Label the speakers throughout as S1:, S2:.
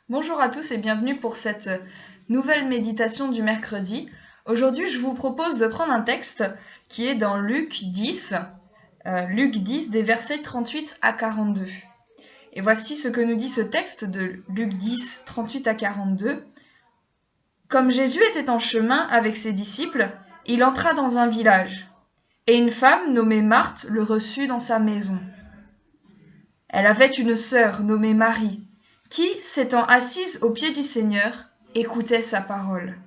S1: Bonjour à tous et bienvenue pour cette nouvelle méditation du mercredi. Aujourd'hui, je vous propose de prendre un texte qui est dans Luc 10, Luc 10 des versets 38 à 42. Et voici ce que nous dit ce texte de Luc 10, 38 à 42. Comme Jésus était en chemin avec ses disciples, il entra dans un village, et une femme nommée Marthe le reçut dans sa maison. Elle avait une sœur nommée Marie, qui, s'étant assise aux pieds du Seigneur, écoutait sa parole.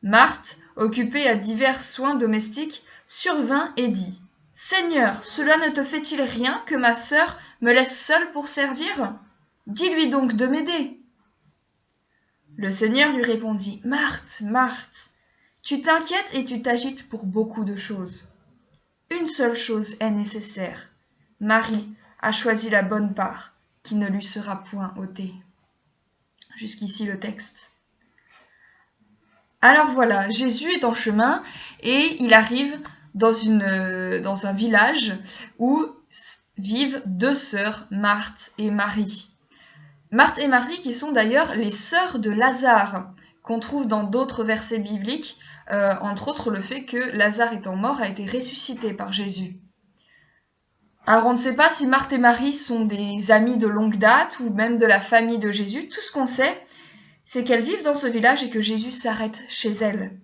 S1: Marthe, occupée à divers soins domestiques, survint et dit : « Seigneur, cela ne te fait-il rien que ma sœur me laisse seule pour servir ? Dis-lui donc de m'aider. » Le Seigneur lui répondit : « Marthe, Marthe, tu t'inquiètes et tu t'agites pour beaucoup de choses. Une seule chose est nécessaire. Marie a choisi la bonne part, qui ne lui sera point ôtée. » Jusqu'ici le texte. Alors voilà, Jésus est en chemin et il arrive dans un village où vivent deux sœurs, Marthe et Marie. Marthe et Marie qui sont d'ailleurs les sœurs de Lazare, qu'on trouve dans d'autres versets bibliques, entre autres le fait que Lazare étant mort a été ressuscité par Jésus. Alors on ne sait pas si Marthe et Marie sont des amies de longue date ou même de la famille de Jésus. Tout ce qu'on sait, c'est qu'elles vivent dans ce village et que Jésus s'arrête chez elles.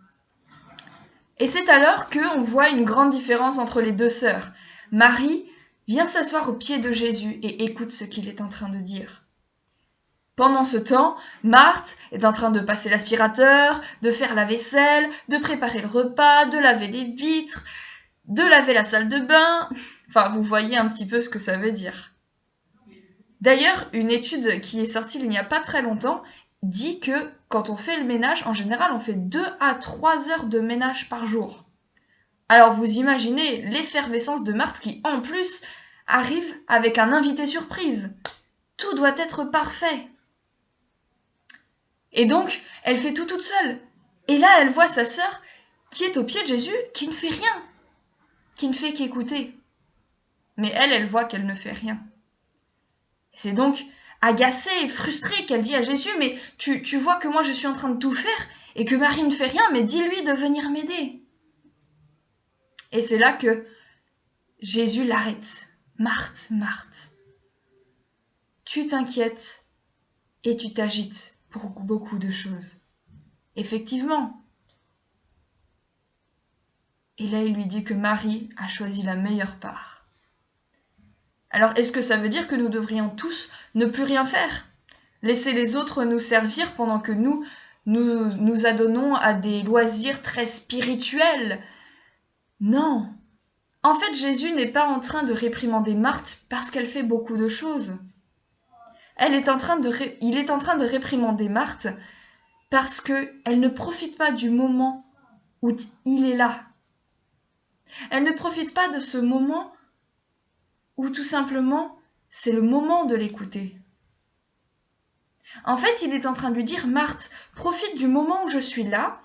S1: Et c'est alors qu'on voit une grande différence entre les deux sœurs. Marie vient s'asseoir aux pieds de Jésus et écoute ce qu'il est en train de dire. Pendant ce temps, Marthe est en train de passer l'aspirateur, de faire la vaisselle, de préparer le repas, de laver les vitres, de laver la salle de bain. Enfin, vous voyez un petit peu ce que ça veut dire. D'ailleurs, une étude qui est sortie il n'y a pas très longtemps dit que quand on fait le ménage, en général, on fait 2 à 3 heures de ménage par jour. Alors vous imaginez l'effervescence de Marthe qui, en plus, arrive avec un invité surprise. Tout doit être parfait. Et donc, elle fait tout toute seule. Et là, elle voit sa sœur qui est au pied de Jésus, qui ne fait rien, qui ne fait qu'écouter. Mais elle voit qu'elle ne fait rien. C'est donc agacée et frustrée qu'elle dit à Jésus : « Mais tu vois que moi je suis en train de tout faire et que Marie ne fait rien, mais dis-lui de venir m'aider. » Et c'est là que Jésus l'arrête. « Marthe, Marthe, tu t'inquiètes et tu t'agites pour beaucoup de choses. » Effectivement. Et là, il lui dit que Marie a choisi la meilleure part. Alors, est-ce que ça veut dire que nous devrions tous ne plus rien faire ? Laisser les autres nous servir pendant que nous adonnons à des loisirs très spirituels ? Non. En fait, Jésus n'est pas en train de réprimander Marthe parce qu'elle fait beaucoup de choses. Il est en train de réprimander Marthe parce qu'elle ne profite pas du moment où il est là. Elle ne profite pas de ce moment où tout simplement c'est le moment de l'écouter. En fait, il est en train de lui dire : « Marthe, profite du moment où je suis là,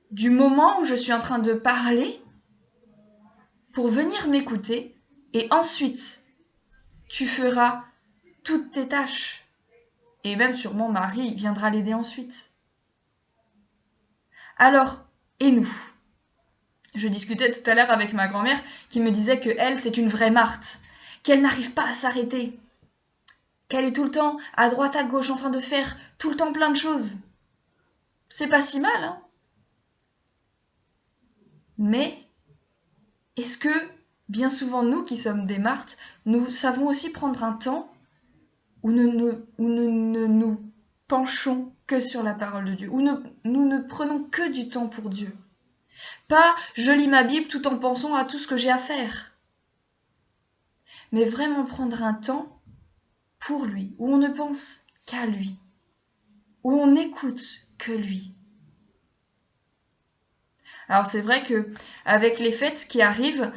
S1: du moment où je suis en train de parler, pour venir m'écouter, et ensuite, tu feras toutes tes tâches. » Et même sûrement Marie viendra l'aider ensuite. Alors, et nous ? Je discutais tout à l'heure avec ma grand-mère qui me disait que elle, c'est une vraie Marthe, qu'elle n'arrive pas à s'arrêter, qu'elle est tout le temps à droite à gauche en train de faire tout le temps plein de choses. C'est pas si mal, hein ? Mais est-ce que, bien souvent, nous qui sommes des Marthes, nous savons aussi prendre un temps où nous ne nous penchons que sur la parole de Dieu, où nous ne prenons que du temps pour Dieu ? Pas « je lis ma Bible tout en pensant à tout ce que j'ai à faire », mais vraiment prendre un temps pour lui, où on ne pense qu'à lui, où on n'écoute que lui. Alors c'est vrai que avec les fêtes qui arrivent,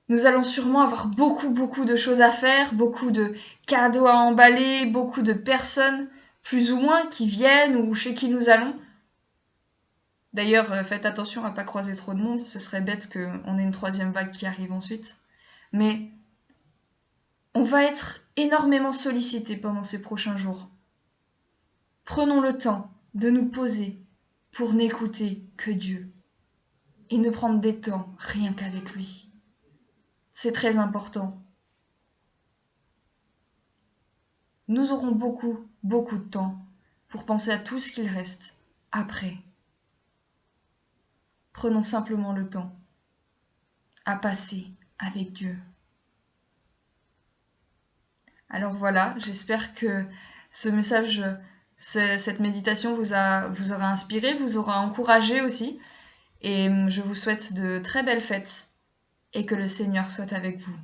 S1: nous allons sûrement avoir beaucoup de choses à faire, beaucoup de cadeaux à emballer, beaucoup de personnes, plus ou moins, qui viennent ou chez qui nous allons. D'ailleurs, faites attention à ne pas croiser trop de monde, ce serait bête qu'on ait une 3e vague qui arrive ensuite. Mais on va être énormément sollicité pendant ces prochains jours. Prenons le temps de nous poser pour n'écouter que Dieu et ne prendre des temps rien qu'avec lui. C'est très important. Nous aurons beaucoup, beaucoup de temps pour penser à tout ce qu'il reste après. Prenons simplement le temps à passer avec Dieu. Alors voilà, j'espère que ce message, cette méditation vous aura inspiré, vous aura encouragé aussi. Et je vous souhaite de très belles fêtes et que le Seigneur soit avec vous.